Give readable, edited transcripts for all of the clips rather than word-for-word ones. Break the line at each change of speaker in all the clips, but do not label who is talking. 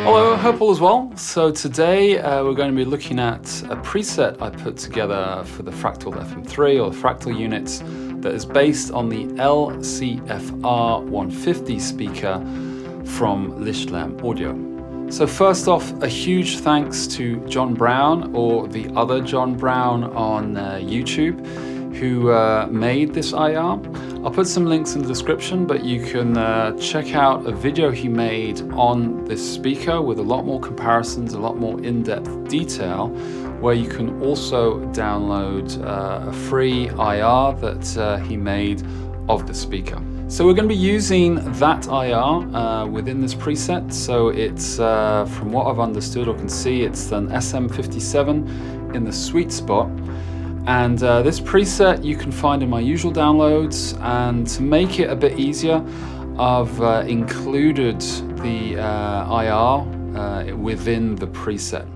Hello, hope all is well. So today we're going to be looking at a preset I put together for the Fractal FM3 or the Fractal units that is based on the LCFR-150 speaker from Lichtlaerm Audio. So first off, a huge thanks to John Browne or TheOtherJohnBrowne on YouTube who made this IR. I'll put some links in the description, but you can check out a video he made on this speaker with a lot more comparisons, a lot more in-depth detail, where you can also download a free IR that he made of the speaker. So we're going to be using that IR within this preset. So it's, from what I've understood or can see, it's an SM57 in the sweet spot. And this preset you can find in my usual downloads, and to make it a bit easier, I've included the IR within the preset.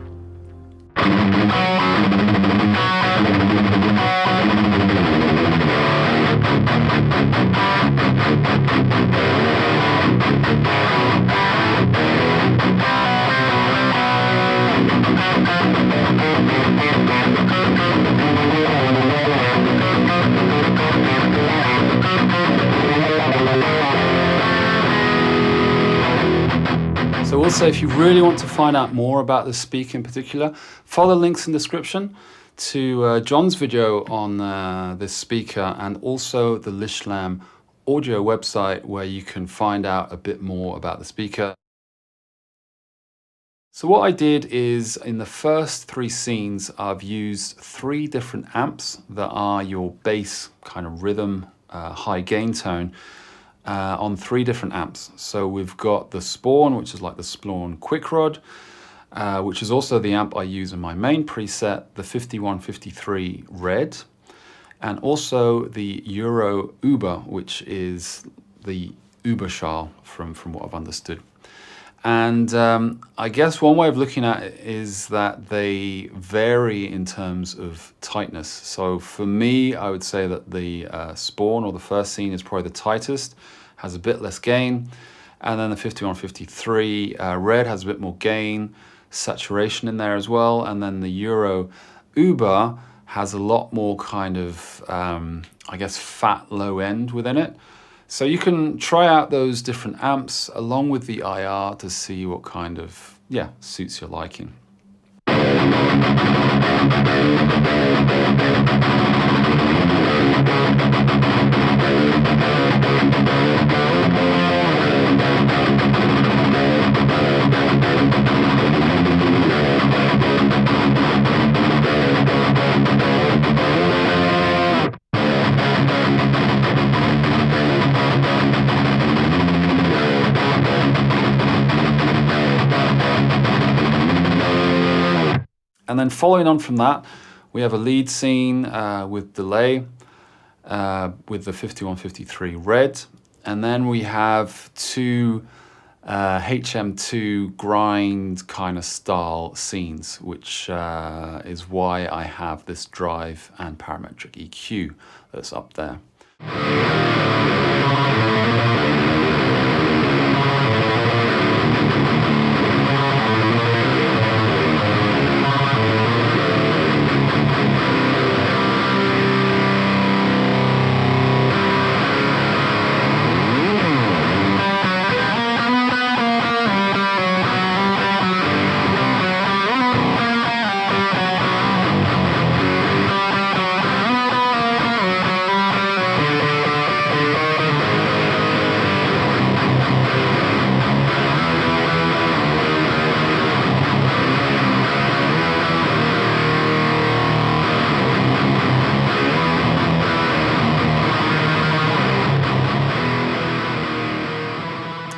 So also, if you really want to find out more about this speaker in particular, follow the links in the description to John's video on this speaker, and also the Lichtlaerm Audio website, where you can find out a bit more about the speaker. So what I did is, in the first three scenes, I've used three different amps that are your bass kind of rhythm, high gain tone, on three different amps. So we've got the Spawn, which is like the Spawn Quick Rod, which is also the amp I use in my main preset, the 5153 Red, and also the Euro Uber, which is the Überschall from what I've understood. And I guess one way of looking at it is that they vary in terms of tightness. So for me, I would say that the Spawn, or the first scene, is probably the tightest, has a bit less gain. And then the 5153 Red has a bit more gain, saturation in there as well. And then the Euro Uber has a lot more kind of, I guess, fat low end within it. So you can try out those different amps along with the IR to see what kind of, suits your liking. And then following on from that, we have a lead scene with delay with the 5153 Red. And then we have two HM2 grind kind of style scenes, which is why I have this drive and parametric EQ that's up there.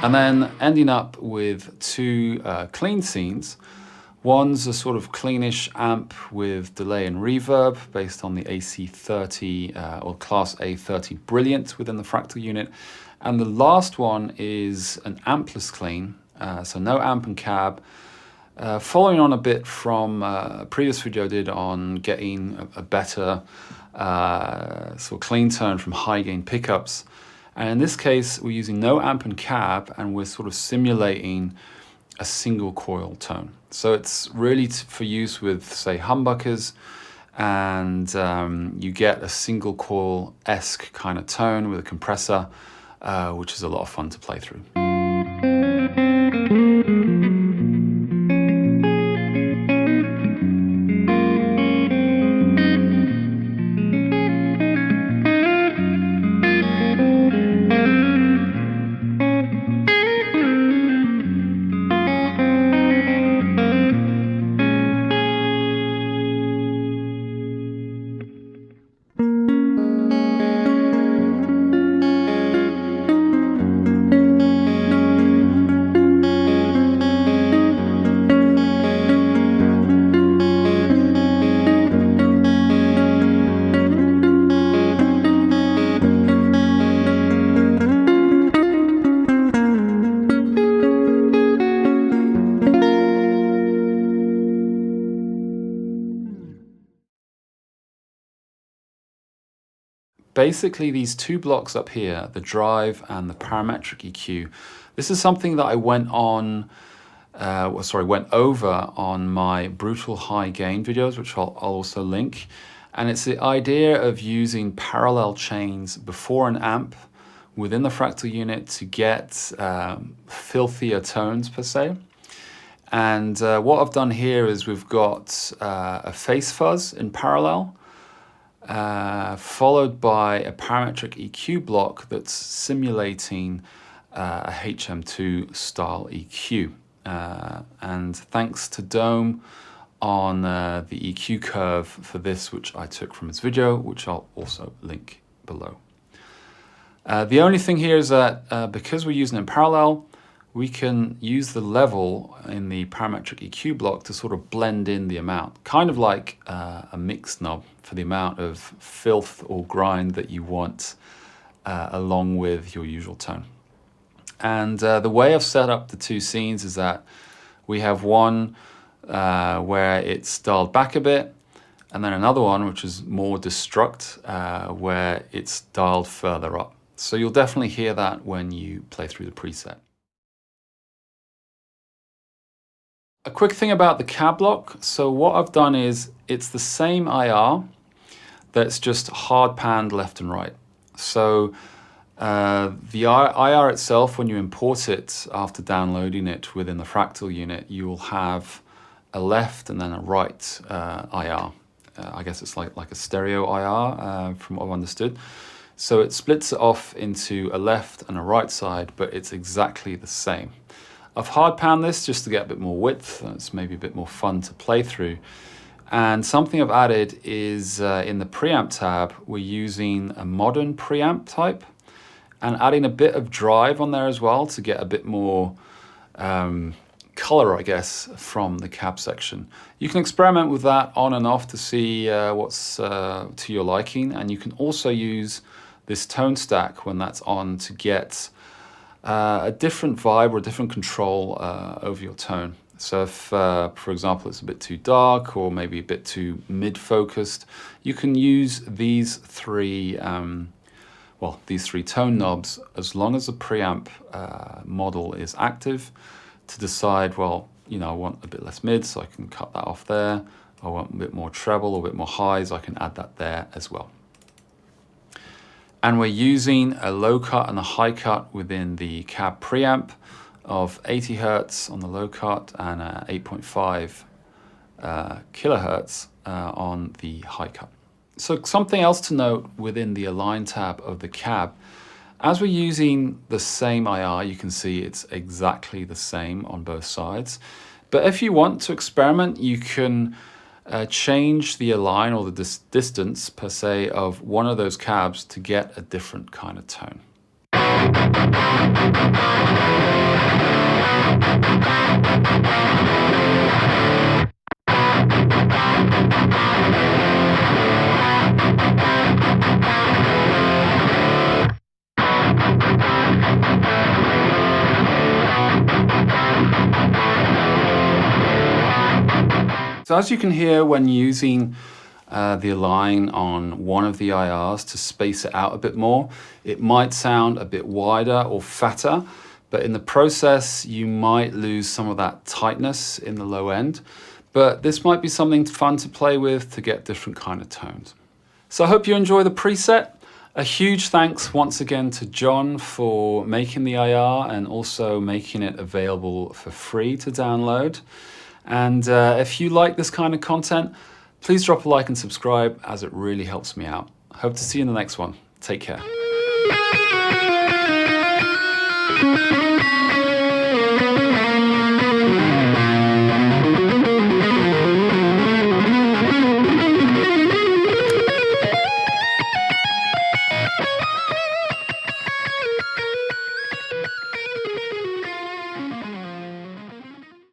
And then ending up with two clean scenes. One's a sort of cleanish amp with delay and reverb based on the AC30 or Class A30 Brilliant within the Fractal unit. And the last one is an ampless clean, so no amp and cab. Following on a bit from a previous video I did on getting a better sort of clean tone from high gain pickups. And in this case, we're using no amp and cab, and we're sort of simulating a single coil tone. So it's really for use with, say, humbuckers, and you get a single coil-esque kind of tone with a compressor, which is a lot of fun to play through. Basically, these two blocks up here, the drive and the parametric EQ, this is something that I went over on my brutal high gain videos, which I'll also link. And it's the idea of using parallel chains before an amp within the fractal unit to get filthier tones per se. And what I've done here is we've got a phase fuzz in parallel, followed by a parametric EQ block that's simulating a HM2 style EQ. And thanks to Dome on the EQ curve for this, which I took from his video, which I'll also link below. The only thing here is that because we're using it in parallel, we can use the level in the parametric EQ block to sort of blend in the amount, kind of like a mix knob for the amount of filth or grind that you want along with your usual tone. And the way I've set up the two scenes is that we have one where it's dialed back a bit, and then another one which is more destruct, where it's dialed further up. So you'll definitely hear that when you play through the preset. A quick thing about the cab block. So what I've done is it's the same IR that's just hard panned left and right. So the IR itself, when you import it after downloading it within the Fractal unit, you will have a left and then a right IR. I guess it's like a stereo IR from what I've understood. So it splits it off into a left and a right side, but it's exactly the same. I've hard panned this just to get a bit more width, and it's maybe a bit more fun to play through. And something I've added is in the preamp tab, we're using a modern preamp type and adding a bit of drive on there as well to get a bit more color, I guess, from the cab section. You can experiment with that on and off to see what's to your liking, and you can also use this tone stack when that's on to get a different vibe or a different control over your tone. So if, for example, it's a bit too dark or maybe a bit too mid-focused, you can use these three tone knobs as long as the preamp model is active to decide, well, you know, I want a bit less mid, so I can cut that off there. I want a bit more treble or a bit more highs, I can add that there as well. And we're using a low cut and a high cut within the cab preamp of 80 Hertz on the low cut and 8.5 kilohertz on the high cut. So something else to note within the align tab of the cab, as we're using the same IR, you can see it's exactly the same on both sides. But if you want to experiment, you can change the align or the distance per se of one of those cabs to get a different kind of tone. So as you can hear when using the align on one of the IRs to space it out a bit more, it might sound a bit wider or fatter, but in the process you might lose some of that tightness in the low end. But this might be something fun to play with to get different kind of tones. So I hope you enjoy the preset. A huge thanks once again to John for making the IR and also making it available for free to download. And if you like this kind of content, please drop a like and subscribe, as it really helps me out. Hope to see you in the next one. Take care.